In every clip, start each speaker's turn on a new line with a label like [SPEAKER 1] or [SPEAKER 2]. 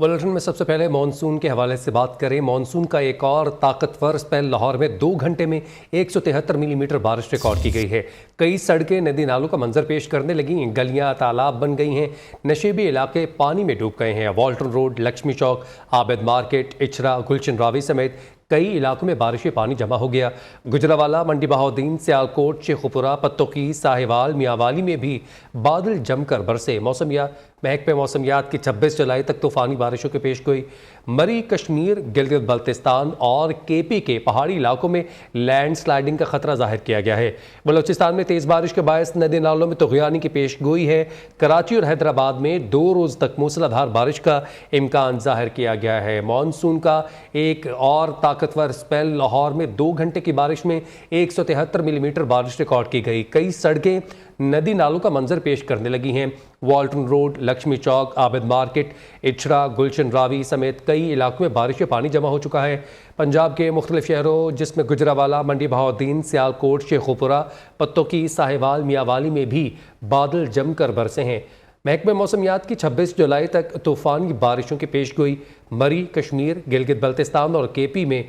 [SPEAKER 1] Bulletin में सबसे पहले मानसून के हवाले से बात करें। मानसून का एक और ताकतवर स्पेल लाहौर में 2 घंटे में 173 मिलीमीटर बारिश रिकॉर्ड की गई है। कई सड़कें नदी नालों का मंजर पेश करने लगी, गलियां तालाब बन गई हैं, नशेबी इलाके पानी में डूब गए हैं। वॉल्टन रोड, लक्ष्मी चौक, आबिद मार्केट, इचरा, गुलशन रावी समेत कई इलाकों में बारिश पानी जमा हो गया। गुजरावाला, मंडी बहाउद्दीन, सियालकोट, शेखुपुरा, पत्तोकी, साहिवाल, मियावाली में भी बादल जमकर बरसे। महकमे मौसमियात की 26 जुलाई तक तूफानी बारिशों की पेशगोई। मरी, कश्मीर, गिलगित बल्तिस्तान और केपी के पहाड़ी इलाकों में लैंड स्लाइडिंग का खतरा जाहिर किया गया है। बलूचिस्तान में तेज़ बारिश के बायस नदी नालों में तुग़यानी की पेशगोई है। कराची और हैदराबाद में 2 रोज़ तक मूसलाधार बारिश का इम्कान जाहिर किया गया है। मानसून का एक और ताकतवर स्पेल लाहौर में 2 घंटे की बारिश में 173 मिलीमीटर बारिश रिकॉर्ड की गई। कई सड़कें नदी नालों का मंजर पेश करने लगी हैं। वॉल्टन रोड, लक्ष्मी चौक, आबिद मार्केट, इचरा, गुलशन रावी समेत कई इलाकों में बारिश पानी जमा हो चुका है। पंजाब के मुख्तलिफ शहरों जिसमें गुजरावाला, मंडी बहाउद्दीन, सियालकोट, शेखुपुरा, पत्तोकी, साहिवाल, मियावाली में भी बादल जमकर बरसे हैं। महकमे मौसमियात की 26 जुलाई तक तूफानी बारिशों की पेशगोई। मरी, कश्मीर, गिलगित बल्तिस्तान और केपी में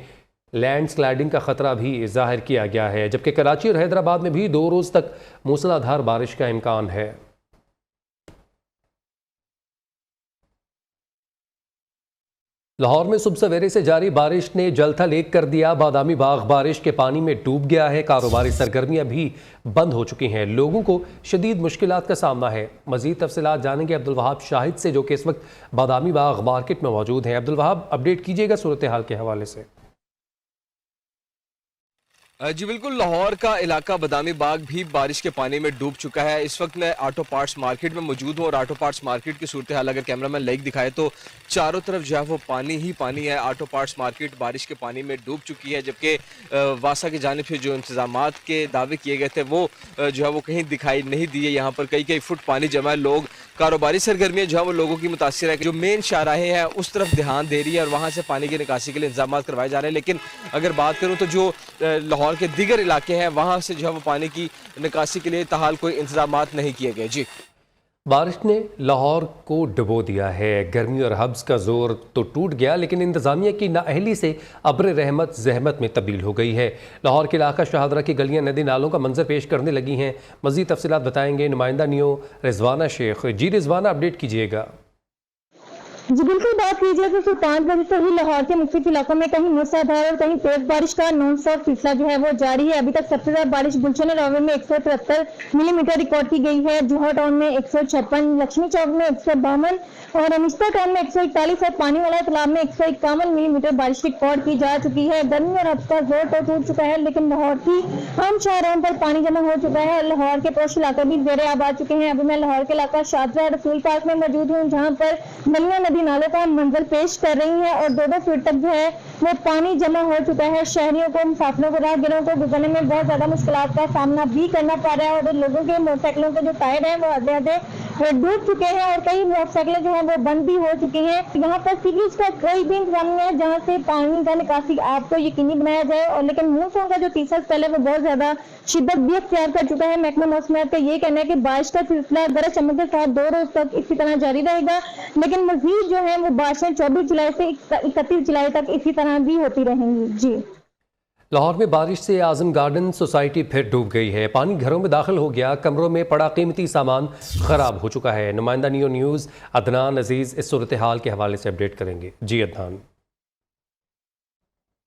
[SPEAKER 1] लैंड स्लाइडिंग का खतरा भी जाहिर किया गया है, जबकि कराची और हैदराबाद में भी 2 रोज़ तक मूसलाधार बारिश का इम्कान है। लाहौर में सुबह सवेरे से जारी बारिश ने जलथल एक कर दिया। बादामी बाग बारिश के पानी में डूब गया है। कारोबारी सरगर्मियां भी बंद हो चुकी हैं। लोगों को शदीद मुश्किलात का सामना है। मजीद तफसीलात जानेंगे अब्दुल वहाब शाहिद से, जो कि इस वक्त बादामी बाग मार्केट में मौजूद हैं। अब्दुल वहाब, अपडेट कीजिएगा सूरत हाल के हवाले से।
[SPEAKER 2] जी बिल्कुल, लाहौर का इलाका बादामी बाग भी बारिश के पानी में डूब चुका है। इस वक्त मैं ऑटो पार्ट्स मार्केट में मौजूद हूँ और ऑटो पार्ट्स मार्केट की सूरत हाल अगर कैमरामैन लाइक दिखाए तो चारों तरफ जो है वो पानी ही पानी है। ऑटो पार्ट्स मार्केट बारिश के पानी में डूब चुकी है, जबकि वासा की जानिब से जो इंतजामात के दावे किए गए थे वो जो है वो कहीं दिखाई नहीं दिए। यहाँ पर कई फुट पानी जमा है। लोग कारोबारी सरगर्मियाँ जो है वो लोगों की मुतासिर है। जो मेन शाहराहें हैं उस तरफ ध्यान दे रही है और वहाँ से पानी की निकासी के लिए इंतजाम करवाए जा रहे हैं। लेकिन अगर बात करूँ तो जो लाहौर के दीगर इलाके हैं वहां से जो है वो पानी की निकासी के लिए ताहाल कोई इंतजामात नहीं किए गए। जी,
[SPEAKER 1] बारिश ने लाहौर को डुबो दिया है। गर्मी और हब्स का जोर तो टूट गया, लेकिन इंतजामिया की नाअहली से अब्र रहमत जहमत में तब्दील हो गई है। लाहौर के इलाका शाहदरा की गलियां नदी नालों का मंजर पेश करने लगी हैं। मजीद तफसीलात बताएंगे नुमाइंदा नियो रिजवाना शेख। जी रिजवाना, अपडेट कीजिएगा।
[SPEAKER 3] जी बिल्कुल, बात कीजिए तो 5 बजे से ही लाहौर के मुख्तलिफ इलाकों में कहीं मूसलाधार और कहीं तेज बारिश का नॉन स्टॉप सिलसिला जो है वो जारी है। अभी तक सबसे ज्यादा बारिश गुलशन रावी में 173 मिलीमीटर रिकॉर्ड की गई है। जोहर टाउन में 156, लक्ष्मी चौक में 152 और अनिश्ता टाउन में 141 और पानी वाला तालाब में 151 मिलीमीटर बारिश रिकॉर्ड की जा चुकी है। गर्मी और हब्स का जोर तो टूट चुका है, लेकिन लाहौर की आम शाहराहों पर पानी जमा हो चुका है। लाहौर के पोश इलाके भी जेरे आब आ चुके हैं। अभी मैं लाहौर के इलाका शाहदरा रसूल पार्क में मौजूद हूँ, जहाँ पर गलियां नदी नालों का मंजर पेश कर रही है और 2-2 फीट तक जो है वो पानी जमा हो चुका है। शहरियों को, मुसाफिरों को, राहगीरों को गुजरने में बहुत ज्यादा मुश्किलात का सामना भी करना पड़ रहा है और लोगों के मोटरसाइकिलों के जो टायर हैं वो आधे डूब चुके हैं और कई मोटरसाइकिलें जो है वो बंद भी हो चुकी हैं। यहाँ पर सीवरेज का कोई भी इंतजाम नहीं है जहाँ से पानी का निकासी आपको यकीनी बनाया जाए। और लेकिन मानसून का जो तीसरा स्पेल है वो बहुत ज्यादा शिद्दत भी अख्तियार कर चुका है। महकमा मौसमियात का ये कहना है कि बारिश का सिलसिला गरज चमक के साथ 2 रोज तक इसी तरह जारी रहेगा, लेकिन मजीद जो है वो बारिशें 24 जुलाई से 31 जुलाई तक इसी तरह भी होती रहेंगी। जी,
[SPEAKER 1] लाहौर में बारिश से आजम गार्डन सोसाइटी फिर डूब गई है। पानी घरों में दाखिल हो गया, कमरों में पड़ा कीमती सामान खराब हो चुका है। नुमाइंदा नियो न्यूज़ अदनान अजीज इस सूरत हाल के हवाले से अपडेट करेंगे। जी अदनान।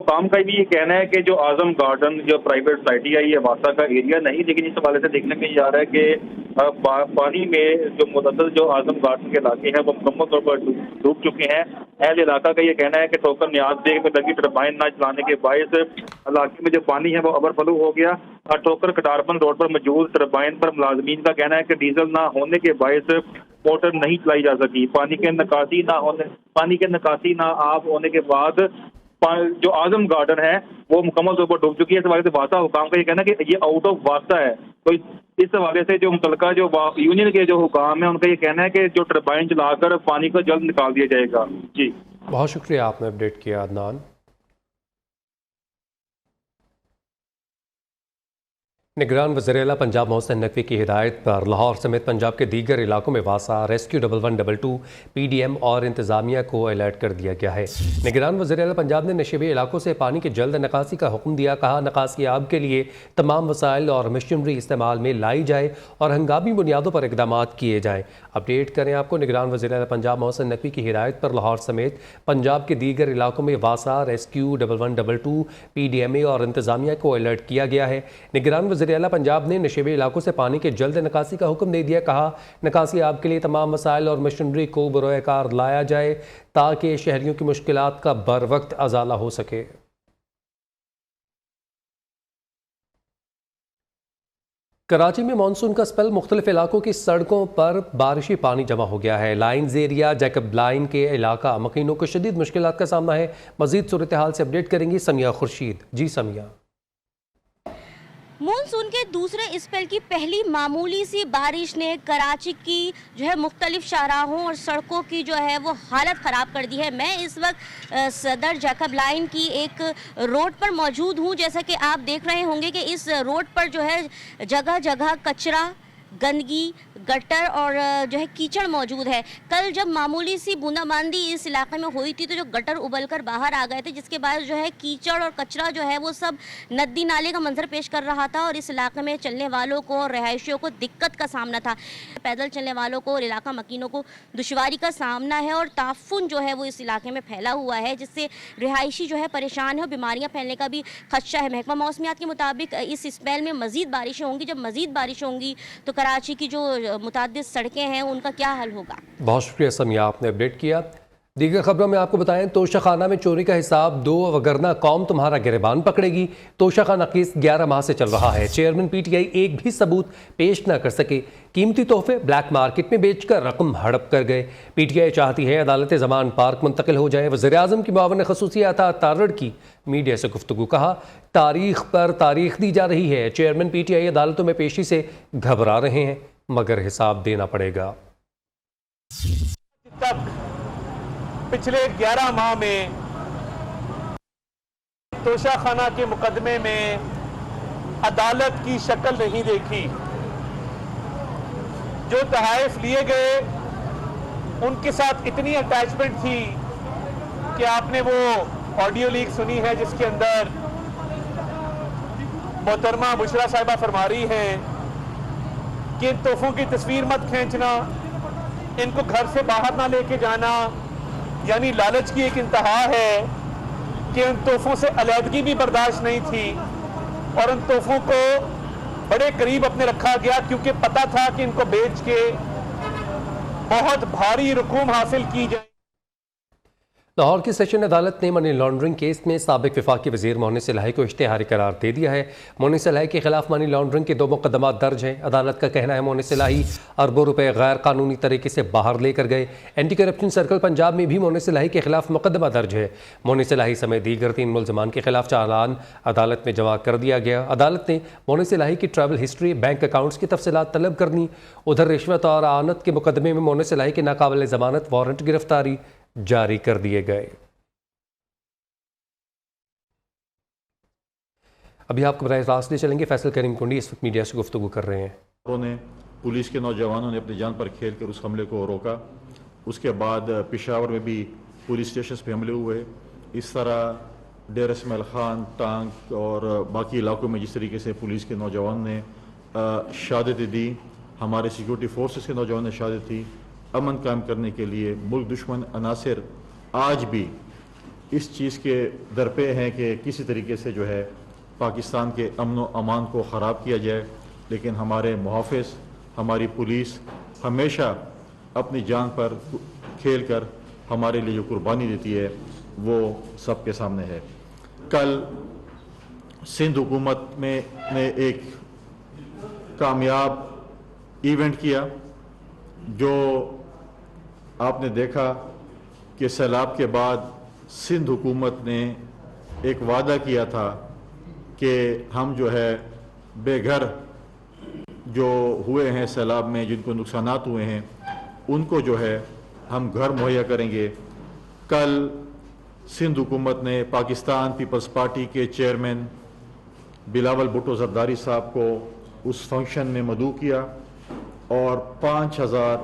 [SPEAKER 4] काम का भी ये कहना है कि जो आजम गार्डन जो प्राइवेट सोसाइटी है ये वासा का एरिया नहीं, लेकिन इस हवाले से देखने में ये आ रहा है कि पानी में जो मुतअद्दिद जो आजम गार्डन के इलाके हैं वो मुकम्मल तौर पर डूब चुके हैं। अहल इलाका का ये कहना है कि ठोकर न्याज बेग में लगी टरबाइन न चलाने के बायस इलाके में जो पानी है वो अबर फलू हो गया। ठोकर कटारबंद रोड पर मौजूद टरबाइन पर मुलाजमीन का कहना है कि डीजल ना होने के बायस मोटर नहीं चलाई जा सकी। पानी के निकासी ना आप होने के बाद जो आजम गार्डन है वो मुकम्मल तौर पर डूब चुकी है। इस हवाले से वासा हुकाम का ये कहना है कि ये आउट ऑफ वास्ता है। तो इस हवाले से जो मुतलका जो यूनियन के जो हुकाम है उनका ये कहना है कि जो टरबाइन चलाकर पानी को जल्द निकाल दिया जाएगा। जी,
[SPEAKER 1] बहुत शुक्रिया, आपने अपडेट किया अदनान। निगरान वज़ीर-ए-आला पंजाब मोहसिन नकवी की हिदायत पर लाहौर समेत पंजाब के दीगर इलाकों में वासा, रेस्क्यू 1122, PDM और इंतजामिया को अलर्ट कर दिया गया है। निगरान वज़ीर-ए-आला पंजाब ने नशेबी इलाकों से पानी की जल्द निकासी का हुक्म दिया। कहा, निकासी आब के लिए तमाम वसाइल और मशीनरी इस्तेमाल में लाई जाए और हंगामी बुनियादों पर इकदाम किए जाएँ। अपडेट करें आपको, निगरान वज़ीर-ए-आला पंजाब मोहसिन नकवी की हिदायत पर लाहौर समेत पंजाब के दीगर इलाकों में वासा, रेस्क्यू 1122, PDMA और इंतजामिया को अलर्ट किया गया है। निगरान वज़ीर-ए-आला पंजाब ने नशेबी इलाकों से पानी के जल्द निकासी का हुक्म दे दिया। कहा, निकासी आब के लिए तमाम वसाइल और मशीनरी को बरोए कार लाया जाए ताकि शहरियों की मुश्किलात का बर वक्त अजाला हो सके। कराची में मानसून का स्पेल, मुख्तलिफ इलाकों की सड़कों पर बारिशी पानी जमा हो गया है। लाइन्स एरिया, जैकब लाइन के इलाका मकीनों को शदीद मुश्किलात का सामना है। मजीद सूरत हाल से अपडेट करेंगी समिया खुर्शीद। जी समिया।
[SPEAKER 5] मानसून के दूसरे स्पेल की पहली मामूली सी बारिश ने कराची की जो है मुख्तलिफ शाहराहों और सड़कों की जो है वो हालत ख़राब कर दी है। मैं इस वक्त सदर जैकब लाइन की एक रोड पर मौजूद हूँ। जैसा कि आप देख रहे होंगे कि इस रोड पर जो है जगह जगह कचरा, गंदगी, गटर और जो है कीचड़ मौजूद है। कल जब मामूली सी बूंदाबांदी इस इलाके में हुई थी तो जो गटर उबलकर बाहर आ गए थे, जिसके बाद जो है कीचड़ और कचरा जो है वो सब नदी नाले का मंजर पेश कर रहा था और इस इलाके में चलने वालों को और रहायशियों को दिक्कत का सामना था। पैदल चलने वालों को और इलाका मकीनों को दुश्वारी का सामना है और ताफुन जो है वो इस इलाके में फैला हुआ है, जिससे रिहायशी जो है परेशान है और बीमारियाँ फैलने का भी खदशा है। महकमा मौसमियात के मुताबिक इस स्पेल में मज़ीद बारिशें होंगी। जब मज़ीद बारिश होंगी तो कराची की जो मुतादिद सड़कें हैं उनका क्या हल होगा। बहुत
[SPEAKER 1] शुक्रिया समिया, आपने अपडेट किया। दीगर खबरों में आपको बताएं, तोशाखाना में चोरी का हिसाब दो, वगरना कौम तुम्हारा गिरबान पकड़ेगी। तोशाखाना केस 11 माह से चल रहा है। चेयरमैन PTI एक भी सबूत पेश न कर सके। कीमती तोहफे ब्लैक मार्केट में बेचकर रकम हड़प कर गए। PTI चाहती है अदालत ज़मान पार्क मुंतकिल हो जाए। वज़ीर-ए-आज़म की मुआविन ख़ुसूसी अता तारड़ की मीडिया से गुफ्तगू। कहा, तारीख पर तारीख दी जा रही है। चेयरमैन PTI अदालतों में पेशी से घबरा रहे हैं, मगर हिसाब देना पड़ेगा।
[SPEAKER 6] पिछले 11 माह में तोशाखाना के मुकदमे में अदालत की शक्ल नहीं देखी। जो तहाइफ लिए गए उनके साथ इतनी अटैचमेंट थी कि आपने वो ऑडियो लीक सुनी है जिसके अंदर मोहतरमा बुशरा साहिबा फरमा रही हैं कि इन तोहफों की तस्वीर मत खींचना, इनको घर से बाहर ना लेके जाना। यानी लालच की एक इंतहा है कि उन तोहफों से अलहदगी भी बर्दाश्त नहीं थी और उन तोहफों को बड़े करीब अपने रखा गया क्योंकि पता था कि इनको बेच के बहुत भारी रकूम हासिल की जाए।
[SPEAKER 1] लाहौर की सेशन अदालत ने मनी लॉन्ड्रिंग केस में साबिक वफाकी वज़ीर मोहनिस इलाही को इश्तिहारी करार दे दिया है। मोहनिस इलाही के खिलाफ मनी लॉन्ड्रिंग के 2 मुकदमा दर्ज हैं। अदालत का कहना है मोहनिस इलाही अरबों रुपए गैर कानूनी तरीके से बाहर लेकर गए। एंटी करप्शन सर्कल पंजाब में भी मोहनिस इलाही के खिलाफ मुकदमा दर्ज है। मोहनिस इलाही समेत दीगर 3 मुलजमान के खिलाफ चालान अदालत में जमा कर दिया गया। अदालत ने मोहनिस इलाही की ट्रैवल हिस्ट्री, बैंक अकाउंट्स की तफसीलात तलब करनी। उधर रिश्वत और आनत के मुकदमे में मोहनिस इलाही के नाकाबिल जमानत वारंट गिरफ्तारी जारी कर दिए गए। अभी आपको बराह रास्त ले चलेंगे। फैसल करीम कुंडी इस वक्त मीडिया से गुफ्तगू कर रहे हैं।
[SPEAKER 7] उन्होंने पुलिस के नौजवानों ने अपनी जान पर खेल कर उस हमले को रोका। उसके बाद पेशावर में भी पुलिस स्टेशन पे हमले हुए। इस तरह डेर इसमाइल खान, टांग और बाकी इलाकों में जिस तरीके से पुलिस के नौजवान ने शहादतें दी, हमारे सिक्योरिटी फोर्सेस के नौजवान ने शहादत दी। अमन कायम करने के लिए मुल्क दुश्मन अनासर आज भी इस चीज़ के दरपे हैं कि किसी तरीके से जो है पाकिस्तान के अमन व अमान को ख़राब किया जाए। लेकिन हमारे मुहाफ़िज़, हमारी पुलिस हमेशा अपनी जान पर खेल कर हमारे लिए जो कुर्बानी देती है वो सबके सामने है। कल सिंध हुकूमत ने एक कामयाब इवेंट किया जो आपने देखा कि सैलाब के बाद सिंध हुकूमत ने एक वादा किया था कि हम जो है बेघर जो हुए हैं सैलाब में, जिनको नुकसानात हुए हैं, उनको जो है हम घर मुहैया करेंगे। कल सिंध हुकूमत ने पाकिस्तान पीपल्स पार्टी के चेयरमैन बिलावल भुट्टो जरदारी साहब को उस फंक्शन में मदऊ किया और 5000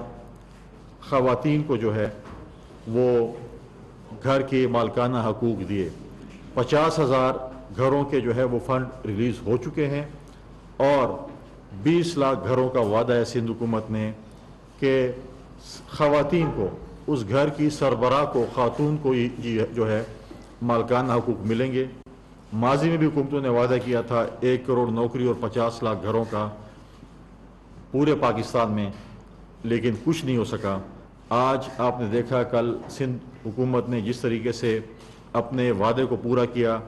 [SPEAKER 7] ख़वातीन को जो है वो घर के मालकाना हकूक़ दिए। 50,000 घरों के जो है वो फंड रिलीज़ हो चुके हैं और 20 लाख घरों का वादा है सिंध हुकूमत ने कि ख़वातीन को, उस घर की सरबराह को, खातून को जो है मालकाना हकूक़ मिलेंगे। माजी में भी हुकूमतों ने वादा किया था 1 करोड़ नौकरी और 50 लाख घरों का पूरे पाकिस्तान में, लेकिन कुछ नहीं हो सका। आज आपने देखा कल सिंध हुकूमत ने जिस तरीके से अपने वादे को पूरा किया।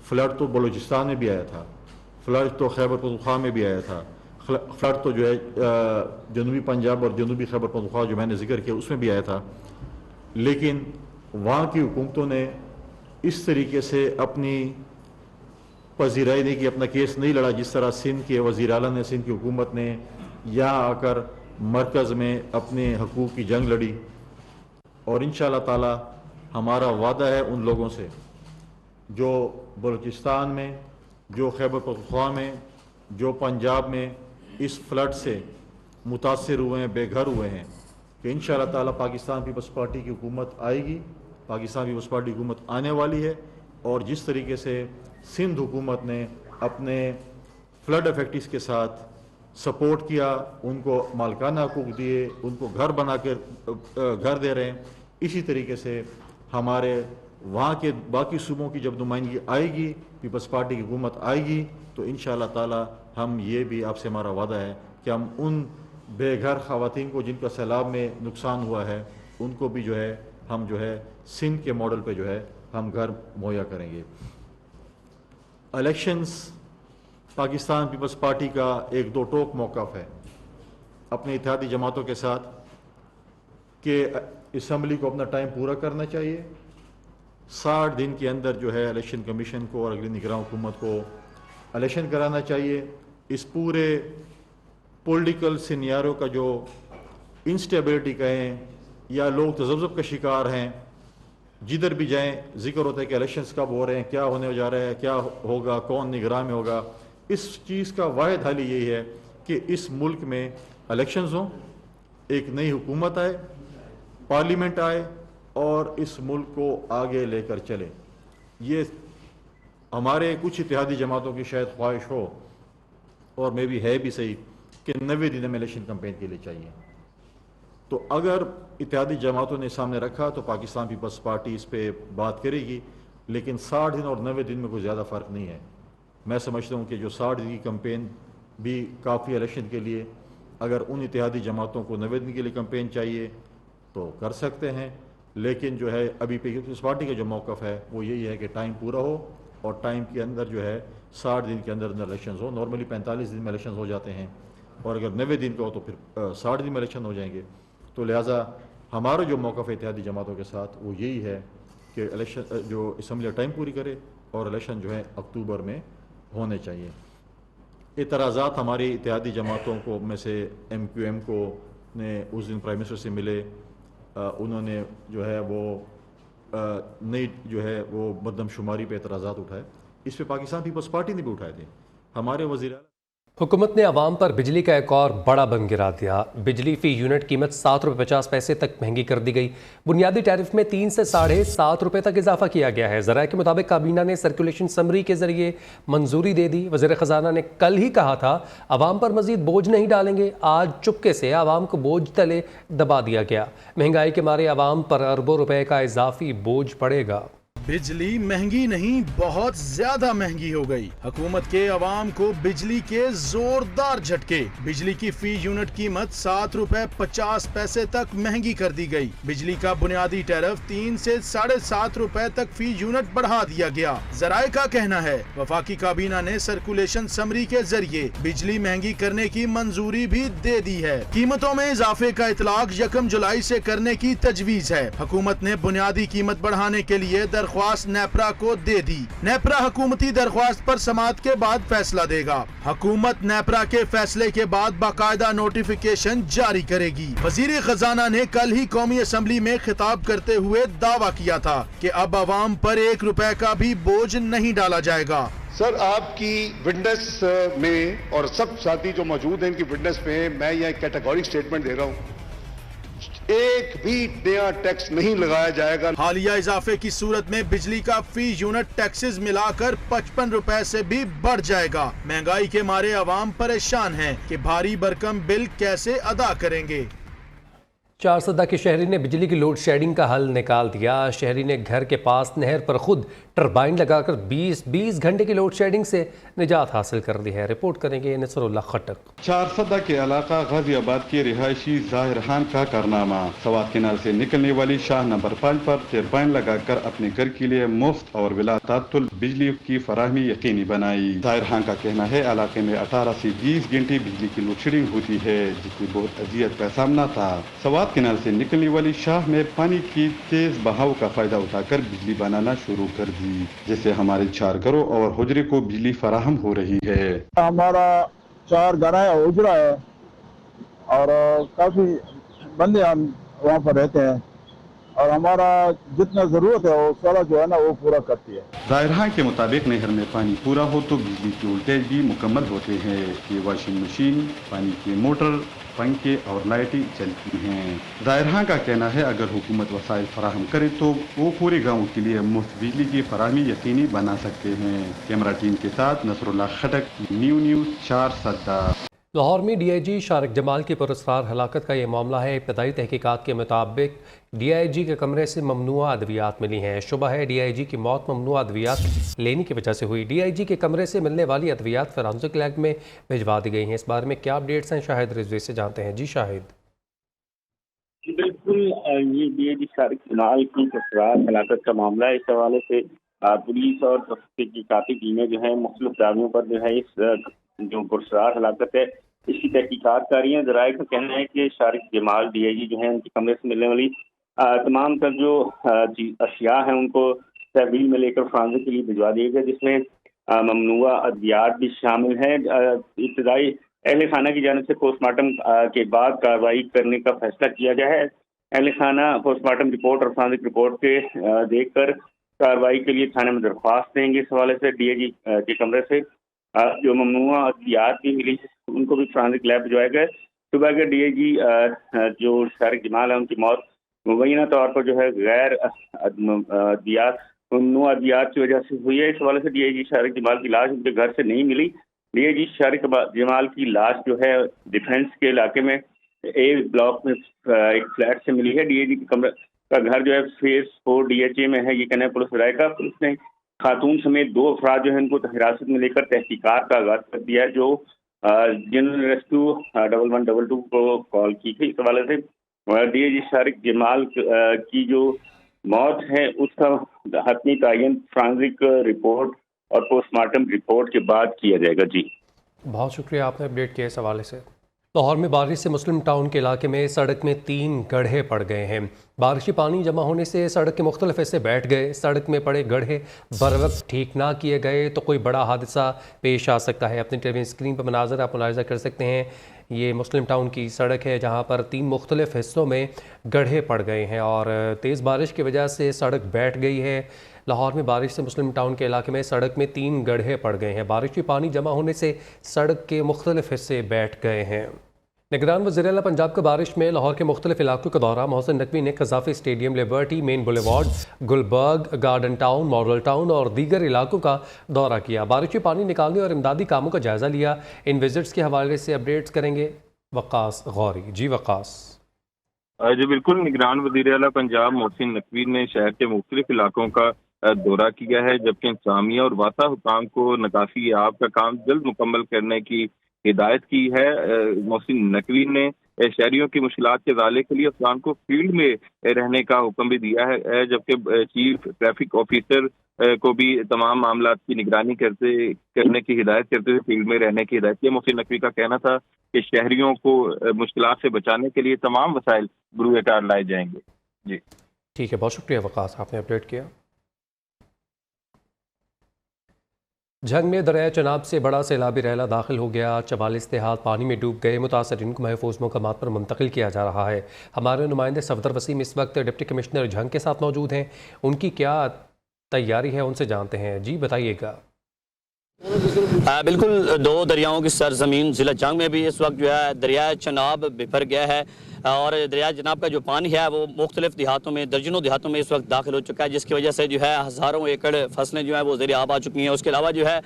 [SPEAKER 7] फ्लड तो बलूचिस्तान में भी आया था, फ्लड तो खैबर पख्तूनख्वा में भी आया था, फ्लड तो जो है जनूबी पंजाब और जनूबी खैबर पख्तूनख्वा जो मैंने जिक्र किया उसमें भी आया था, लेकिन वहाँ की हुकूमतों ने इस तरीके से अपनी पजीराई नहीं की, अपना केस नहीं लड़ा जिस तरह सिंध के वज़ीर आला ने, सिंध की हुकूमत ने यहाँ आकर मरकज़ में अपने हकूक़ की जंग लड़ी। और इंशाअल्लाह ताला हमारा वादा है उन लोगों से जो बलूचिस्तान में, जो खैबर पख्तूनख्वा में, जो पंजाब में इस फ्लड से मुतासिर हुए हैं, बेघर हुए हैं, कि इंशाअल्लाह ताला पाकिस्तान पीपल्स पार्टी की हुकूमत आएगी, पाकिस्तान पीपल्स पार्टी की हुकूमत आने वाली है। और जिस तरीके से सिंध हुकूमत ने अपने फ्लड अफेक्टिस के साथ सपोर्ट किया, उनको मालकाना हकूक़ दिए, उनको घर बना कर घर दे रहे हैं, इसी तरीके से हमारे वहाँ के बाकी सूबों की जब नुमाइंदगी आएगी, पीपल्स पार्टी की हुकूमत आएगी, तो इंशाअल्लाह ताला हम ये भी आपसे हमारा वादा है कि हम उन बेघर ख़वातीन को जिनका सैलाब में नुकसान हुआ है, उनको भी जो है हम जो है सिंध के मॉडल पे जो है हम घर मुहैया करेंगे। इलेक्शंस पाकिस्तान पीपल्स पार्टी का एक दो टोक मौक़िफ़ है अपने इत्तेहादी जमातों के साथ कि असम्बली को अपना टाइम पूरा करना चाहिए। 60 दिन के अंदर जो है इलेक्शन कमीशन को और अगली निगरान हुकूमत को इलेक्शन कराना चाहिए। इस पूरे पॉलिटिकल सिनेरियो का जो इंस्टेबिलिटी कहें या लोग तज़ब्ज़ुब का शिकार हैं, जिधर भी जाएं जिक्र होता है कि इलेक्शंस कब हो रहे हैं, क्या होने जा रहा है, क्या होगा, कौन निगरान में होगा। इस चीज़ का वाहिद हल यही है कि इस मुल्क में इलेक्शंस हों, एक नई हुकूमत आए, पार्लियामेंट आए और इस मुल्क को आगे लेकर चले। ये हमारे कुछ इत्तेहादी जमातों की शायद ख्वाहिश हो, और मे भी है भी सही, कि 90 दिन में इलेक्शन कैंपेन के लिए चाहिए। तो अगर इत्तेहादी जमातों ने सामने रखा तो पाकिस्तान पीपल्स पार्टी इस पे बात करेगी, लेकिन 60 दिन और 90 दिन में कोई ज़्यादा फ़र्क नहीं है। मैं समझता हूँ कि जो 60 दिन की कैंपेन भी काफ़ी इलेक्शन के लिए, अगर उन इत्तेहादी जमातों को 90 दिन के लिए कैंपेन चाहिए तो कर सकते हैं, लेकिन जो है अभी पीपल्स पार्टी का जो मौक़िफ़ है वो यही है कि टाइम पूरा हो और टाइम के अंदर जो है 60 दिन के अंदर इलेक्शन हो। नॉर्मली 45 दिन में इलेक्शन हो जाते हैं, और अगर 90 दिन का हो तो फिर 60 दिन में इलेक्शन हो जाएंगे। तो लिहाजा हमारा जो मौक़िफ़ इत्तेहादी जमातों के साथ वो यही है कि इलेक्शन जो असम्बली टाइम पूरी करे और इलेक्शन जो है अक्टूबर में होने चाहिए। एतराज़ात हमारी इत्तेहादी जमातों को में से MQM को ने उस दिन प्राइम मिनिस्टर से मिले, उन्होंने जो है वो नई जो है वो मरदमशुमारी पे एतराज़ात उठाए। इस पर पाकिस्तान पीपल्स पार्टी ने भी उठाए थे। हमारे वज़ीर
[SPEAKER 1] हुकूमत ने आवाम पर बिजली का एक और बड़ा बम गिरा दिया। बिजली फी यूनिट कीमत 7 रुपये 50 पैसे तक महंगी कर दी गई। बुनियादी टैरिफ में 3 से 7.5 रुपये तक इजाफा किया गया है। ज़राए के मुताबिक काबीना ने सर्कुलेशन समरी के जरिए मंजूरी दे दी। वज़ीर ख़जाना ने कल ही कहा था आवाम पर मजीद बोझ नहीं डालेंगे। आज चुपके से आवाम को बोझ तले दबा दिया गया। महंगाई के मारे आवाम पर अरबों रुपए का इजाफी बोझ पड़ेगा।
[SPEAKER 8] बिजली महंगी नहीं, बहुत ज्यादा महंगी हो गई। हुकूमत के अवाम को बिजली के जोरदार झटके। बिजली की फी यूनिट कीमत 7 रुपए 50 पैसे तक महंगी कर दी गई। बिजली का बुनियादी टैरिफ 3 से 7.5 रुपए तक फी यूनिट बढ़ा दिया गया। जराए का कहना है वफाकी काबीना ने सर्कुलेशन समरी के जरिए बिजली महंगी करने की मंजूरी भी दे दी है। कीमतों में इजाफे का इतलाक 1 जुलाई से करने की तजवीज है। हुकूमत ने बुनियादी कीमत बढ़ाने के लिए दरख्वास्त नेपरा को दे दी। नेपरा हुकूमती दरख्वास्त पर समाअत के बाद फैसला देगा। हुकूमत नेपरा के फैसले के बाद बाकायदा नोटिफिकेशन जारी करेगी। वजीर खजाना ने कल ही कौमी असम्बली में खिताब करते हुए दावा किया था कि अब अवाम पर 1 रुपए का भी बोझ नहीं डाला जाएगा।
[SPEAKER 9] सर आपकी विटनेस में और सब साथी जो मौजूद हैं इनकी विटनेस में मैं यह कैटेगोरिक स्टेटमेंट दे रहा हूं, एक भी नया टैक्स नहीं लगाया जाएगा।
[SPEAKER 8] हालिया इजाफे की सूरत में बिजली का फी यूनिट टैक्सेस मिलाकर 55 रुपए से भी बढ़ जाएगा। महंगाई के मारे आवाम परेशान हैं कि भारी भरकम बिल कैसे अदा करेंगे।
[SPEAKER 1] चारसदा के शहरी ने बिजली की लोड शेडिंग का हल निकाल दिया। शहरी ने घर के पास नहर पर खुद टरबाइन लगाकर 20 घंटे की लोड शेडिंग से निजात हासिल कर दी है। रिपोर्ट करेंगे नसरुल्लाह खटक।
[SPEAKER 10] चारसदा के इलाका गाजियाबाद के रिहायशी जाहिर खान का कारनामा। सवात किनारे से निकलने वाली शाह नंबर 5 पर टरबाइन लगाकर अपने घर के लिए मुफ्त और बिला तातुल बिजली की फराहमी यकीनी बनाई। जाहिर खान का कहना है इलाके में 18 से 20 घंटे बिजली की लोड शेडिंग होती है, जिसकी बहुत अजियत का सामना था। सवात किनारे से निकलने वाली शाह में पानी की तेज बहाव का फायदा उठाकर बिजली बनाना शुरू कर दी, जिससे हमारे 4 घरों और हुजरे को बिजली फराहम हो रही है।
[SPEAKER 11] हमारा 4 घर है, हुजरा है और काफी बंदे हम वहाँ पर रहते हैं और हमारा जितना जरूरत है वो सारा जो है ना वो पूरा करती है।
[SPEAKER 10] जाहिर के मुताबिक नहर में पानी पूरा हो तो बिजली के वोल्टेज भी मुकम्मल होते हैं। ये वॉशिंग मशीन, पानी की मोटर, पंखे और लाइटें चलती हैं। जाहिर का कहना है अगर हुकूमत वसाइल फराहम करे तो वो पूरे गाँव के लिए मुफ्त बिजली की फराहमी यकीनी बना सकते हैं। कैमरा टीम के साथ नसरुल्लाह खटक, न्यूज़ चारसदा।
[SPEAKER 1] लाहौर में डीआईजी शारिक जमाल की पुरस्कार हलाकत का ये मामला है। इब्तदाई तहकीकात के मुताबिक डीआईजी के कमरे से ममनुआ अद्वियात मिली हैं। शुबा है डीआईजी की मौत ममनुआ अद्वियात लेने की वजह से हुई। डीआईजी के कमरे से मिलने वाली अद्वियात फोरेंसिक लैब में भिजवा दी गई हैं। इस बारे में क्या अपडेट्स हैं, शाहिद रिजवी से जानते हैं। जी शाहिद।
[SPEAKER 12] बिल्कुल, ये डीआईजी शारिक जमाल की पुरस्कार हलाकत का मामला है। इस हवाले से पुलिस और तहकीकाती टीमें जो है मुख्तलिफ दावियों पर जो है इस जो पुरस्कार हलाकत है इसकी तहकीकात कर रही है। ज़राए का कहना है कि शारिक जमाल डीआईजी जो है उनके कमरे से मिलने वाली तमाम तर जो अशिया हैं उनको तहवील में लेकर फ्रांस के लिए भिजवा दिए गए, जिसमें ममनुआ अद्वियात भी शामिल है। इब्तदाई अहल खाना की जानिब से पोस्टमार्टम के बाद कार्रवाई करने का फैसला किया गया है। अहल खाना पोस्टमार्टम रिपोर्ट और फ्रांसिक रिपोर्ट के देखकर कार्रवाई के लिए थाने में दरख्वास्त देंगे। इस हवाले से डीआईजी के कमरे से जो ममनुआ अद्वियात भी मिली उनको भी फ्रांसिक लैब भिजवाया गया। सुबह के डीआईजी जो शारिक जमाल है उनकी मौत मुबैना तौर पर जो है गैर अद्वियात ममनुआ अद्वियात की वजह से हुई है। इस हवाले से डीआईजी शारिक जमाल की लाश उनके घर से नहीं मिली। डीआईजी शारिक जमाल की लाश जो है डिफेंस के इलाके में ए ब्लॉक में एक फ्लैट से मिली है। डीआईजी के कमरे का घर जो है फेज 4 डीएचए में है, ये कहना है पुलिस राय का। पुलिस ने खातून समेत 2 अफराद जो है इनको हिरासत में लेकर तहकीकात का आगाज कर दिया है, जो जनरल रेस्क्यू 1122 को कॉल की थी। इस हवाले से डीआईजी शारिक जमाल की जो मौत है उसका हतमी तयन फ्रांसिक रिपोर्ट और पोस्टमार्टम रिपोर्ट के बाद किया जाएगा। जी
[SPEAKER 1] बहुत शुक्रिया, आपने अपडेट किया इस हवाले से। लाहौर में बारिश से मुस्लिम टाउन के इलाके में सड़क में 3 गड्ढे पड़ गए हैं। बारिशी पानी जमा होने से सड़क के मुख्तलिफ हिस्से बैठ गए। सड़क में पड़े गड्ढे बर वक्त ठीक ना किए गए तो कोई बड़ा हादसा पेश आ सकता है। अपनी टेलीविजन स्क्रीन पर मनाजर आप मुलाहिजा कर सकते हैं। ये मुस्लिम टाउन की सड़क है जहाँ पर 3 मुख्तलिफ हिस्सों में गड्ढे पड़ गए हैं और तेज़ बारिश की वजह से सड़क बैठ गई है। लाहौर में बारिश से मुस्लिम टाउन के इलाके में सड़क में 3 गड्ढे पड़ गए हैं। बारिशी पानी जमा होने से सड़क के मुख्तलिफ हिस्से बैठ गए हैं। निगरान वज़ीर-ए-आला पंजाब का बारिश में लाहौर के मुख्तलिफ इलाकों का दौरा। मोहसिन नकवी ने Gaddafi stadium, liberty, main boulevard, Gulberg, garden town, model town और दीगर इलाकों का दौरा किया। बारिशी पानी निकालने और इमदादी कामों का जायज़ा लिया। इन विजिट्स के हवाले से अपडेट्स करेंगे वक़ास गौरी। जी वक़ास।
[SPEAKER 13] जी बिल्कुल, निगरान वज़ीर-ए-आला पंजाब मोहसिन नकवी ने शहर के मुख्तलिफ इलाकों का दौरा किया है, जबकि इंतज़ामिया और वासा हुकाम को निकासी आब का काम जल्द मुकम्मल करने की हिदायत की है। मोहसिन नकवी ने शहरियों की मुश्किलात के ज़ाले के लिए अफसरान को फील्ड में रहने का हुक्म भी दिया है, जबकि चीफ ट्रैफिक ऑफिसर को भी तमाम मामला की निगरानी करने की हिदायत करते हुए फील्ड में रहने की हिदायत की। मोहसिन नकवी का कहना था कि शहरियों को मुश्किलात से बचाने के लिए तमाम वसाइल बरूए कार लाए जाएंगे। जी
[SPEAKER 1] ठीक है, बहुत शुक्रिया वक़ास, आपने अपडेट किया। झंग में दरिया चनाब से बड़ा सैलाबी रैला दाखिल हो गया। 44 देहात पानी में डूब गए। मुतासरीन को महफूज मकामात पर मुंतकिल किया जा रहा है। हमारे नुमाइंदे सफदर वसीम इस वक्त डिप्टी कमिश्नर झंग के साथ मौजूद हैं। उनकी क्या तैयारी है, उनसे जानते हैं। जी बताइएगा।
[SPEAKER 14] बिल्कुल, दो दरियाओं की सरजमीन ज़िला जंग में भी इस वक्त जो है दरिया चनाब बिफर गया है और दरिया चनाब का जो पानी है वो मुख्तलिफ देहातों में, दर्जनों देहातों में इस वक्त दाखिल हो चुका है, जिसकी वजह से जो है हज़ारों एकड़ फसलें जो है वो ज़ेर आब आ चुकी हैं। उसके अलावा जो है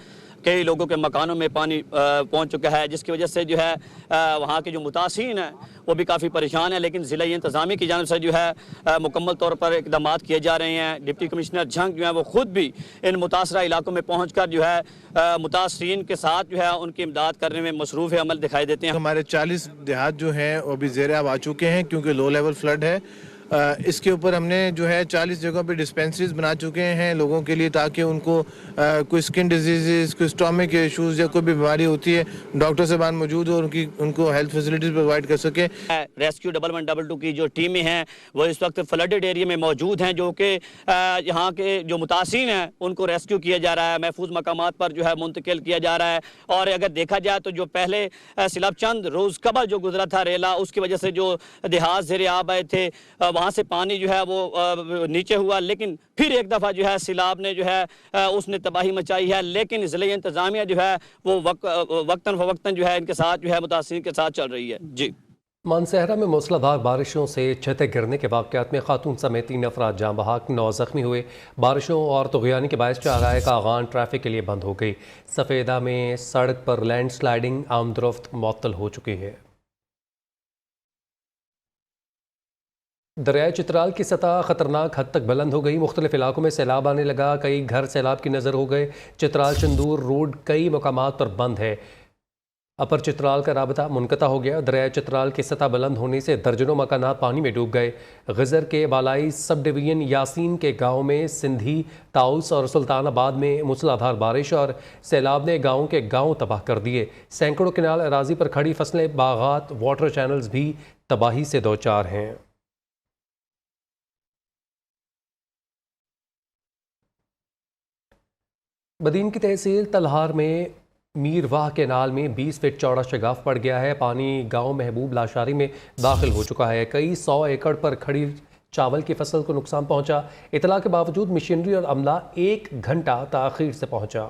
[SPEAKER 14] कई लोगों के मकानों में पानी पहुंच चुका है, जिसकी वजह से जो है वहाँ के जो मुतासिन हैं वो भी काफ़ी परेशान है। लेकिन ज़िला इंतज़ामी की जानिब से जो है मुकम्मल तौर पर इकदाम किए जा रहे हैं। डिप्टी कमिश्नर जंग जो है वो ख़ुद भी इन मुतासरा इलाकों में पहुँच कर जो है मुतासरीन के साथ जो है उनकी इमदाद करने में मसरूफ़ अमल दिखाई देते हैं।
[SPEAKER 15] हमारे 40 देहात जो हैं वो भी ज़ेर आब आ चुके हैं क्योंकि लो लेवल फ्लड है। इसके ऊपर हमने जो है 40 जगहों पे डिस्पेंसरीज बना चुके हैं लोगों के लिए, ताकि उनको कोई स्किन डिजीज़, कोई स्टोमिक इशूज़ या कोई भी बीमारी होती है डॉक्टर साहबान मौजूद हो, उनको हेल्थ फैसिलिटीज़ प्रोवाइड कर सके।
[SPEAKER 14] रेस्क्यू 1122 की जो टीमें हैं वो इस वक्त फ्लडेड एरिया में मौजूद हैं, जो कि यहाँ के जो मुतासिन हैं उनको रेस्क्यू किया जा रहा है, महफूज मकामात पर जो है मुंतकिल किया जा रहा है। और अगर देखा जाए तो जो पहले सिलब चंद रोज़ कबल जो गुजरा था रेला, उसकी वजह से जो देहात ज़ेर आब आए थे वहाँ से पानी जो है वो नीचे हुआ, लेकिन फिर एक दफ़ा जो है सिलाब ने जो है उसने तबाही मचाई है। लेकिन ज़िला इंतज़ामिया जो है वो वक्तन फ़वक्तन जो है इनके साथ जो है मुतासिरीन के साथ चल रही है। जी,
[SPEAKER 1] मानसहरा में मूसलाधार बारिशों से छतें गिरने के वाक़यात में खातून समेत 3 अफराद जाँ बहक, 9 ज़ख्मी हुए। बारिशों और तुग़यानी के बायस चाराए का आगान ट्रैफिक के लिए बंद हो गई। सफ़ेदा में सड़क पर लैंड स्लाइडिंग आमदरफ्त मुअत्तल हो चुकी है। दरियाए चित्राल की सतह ख़तरनाक हद तक बुलंद हो गई। मुख्तलिफ इलाकों में सैलाब आने लगा, कई घर सैलाब की नज़र हो गए। चित्राल चंदूर रोड कई मकामात पर बंद है। अपर चित्राल का राबता मुनक़ता हो गया। दरियाए चित्राल की सतह बुलंद होने से दर्जनों मकानात पानी में डूब गए। गज़र के बालाई सब डिवीज़न यासीन के गाँव में सिंधी, ताउस और सुल्तानाबाद में मूसलाधार बारिश और सैलाब ने गाँव के गाँव तबाह कर दिए। सैकड़ों किनाल अराजी पर खड़ी फसलें, बागात, वाटर चैनल्स भी तबाही से दो चार हैं। बदीन की तहसील तलहार में मीरवाह केनाल में 20 फीट चौड़ा शगाफ पड़ गया है। पानी गांव महबूब लाशारी में दाखिल हो चुका है। कई 100 एकड़ पर खड़ी चावल की फसल को नुकसान पहुंचा। इतला के बावजूद मशीनरी और अमला 1 घंटा ताख़ीर से पहुंचा।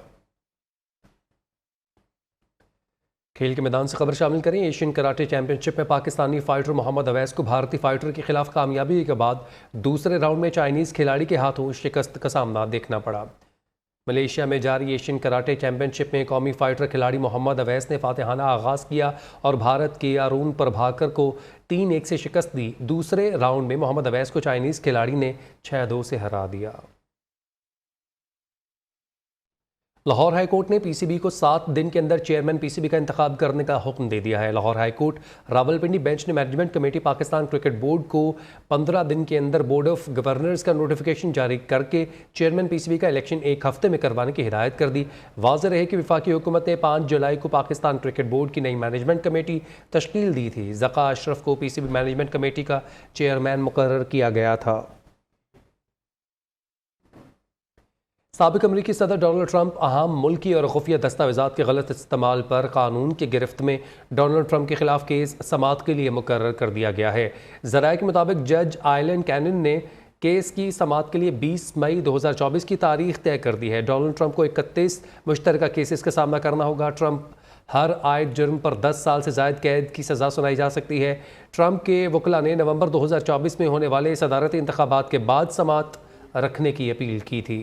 [SPEAKER 1] खेल के मैदान से खबर शामिल करें। एशियन कराटे चैंपियनशिप में पाकिस्तानी फाइटर मोहम्मद अवैस को भारतीय फाइटर के खिलाफ कामयाबी के बाद दूसरे राउंड में चाइनीज़ खिलाड़ी के हाथों शिकस्त का सामना देखना पड़ा। मलेशिया में जारी एशियन कराटे चैंपियनशिप में कौमी फाइटर खिलाड़ी मोहम्मद अवैस ने फातिहाना आगाज़ किया और भारत के अरुण प्रभाकर को 3-1 से शिकस्त दी। दूसरे राउंड में मोहम्मद अवैस को चाइनीज़ खिलाड़ी ने 6-2 से हरा दिया। लाहौर हाई कोर्ट ने पीसीबी को 7 दिन के अंदर चेयरमैन पीसीबी का इंतखाब करने का हुक्म दे दिया है। Lahore high court Rawalpindi bench ने management committee Pakistan cricket board को 15 दिन के अंदर बोर्ड ऑफ गवर्नर्स का नोटिफिकेशन जारी करके चेयरमैन पीसीबी का इलेक्शन 1 हफ्ते में करवाने की हिदायत कर दी। वाज़ेह रहे कि वफाकी हुकूमत ने 5 जुलाई को पाकिस्तान क्रिकेट बोर्ड की नई मैनेजमेंट कमेटी तश्कील दी थी। ज़का अशरफ को पीसीबी मैनेजमेंट कमेटी का चेयरमैन मुकर्रर किया गया था। साबिक अमरीकी सदर डोनाल्ड ट्रंप अहम मुल्की और खुफिया दस्तावेज़ात के गलत इस्तेमाल पर कानून की गिरफ्त में डोनाल्ड ट्रंप के खिलाफ केस समाअत के लिए मुकर्रर कर दिया गया है। ज़राए के मुताबिक जज आइलन कैनन ने केस की समाअत के लिए 20 मई 2024 की तारीख तय कर दी है। डोनाल्ड ट्रंप को 31 मुश्तरका केसेस का सामना करना होगा। ट्रंप हर आयद जुर्म पर 10 साल से ज़ायद कैद की सज़ा सुनाई जा सकती है। ट्रंप के वकला ने नवंबर 2024 में होने वाले सदारती इंतखाबात के बाद समाअत रखने की अपील की थी।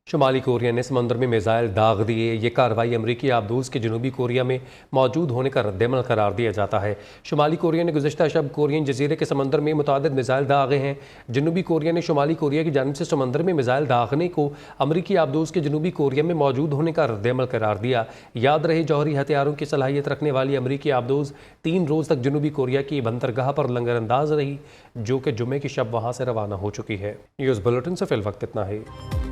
[SPEAKER 1] शुमाली कोरिया ने समंदर में मिसाइल दाग दिए। ये कार्रवाई अमरीकी आबदूज़ के जनूबी कोरिया में मौजूद होने का रद्दमल करार दिया जाता है। शुमाली कोरिया ने गुज़श्ता शब कोरियन जजीरे के समंदर में मुतादिद मिसाइल दागे हैं। जनूबी कोरिया ने शुमाली कोरिया की जानिब से समंदर में मिसाइल दागने को अमरीकी आबदूज़ के जनूबी कोरिया में मौजूद होने का रद्दमल करार दिया। याद रहे, जौहरी हथियारों की सलाहियत रखने वाली अमरीकी आबदूज़ 3 रोज़ तक जनूबी कोरिया की बंदरगाह पर लंगरअंदाज रही, जो कि जुमे की शब वहाँ से रवाना हो चुकी है। न्यूज़ बुलेटिन से फिल वक्त इतना है।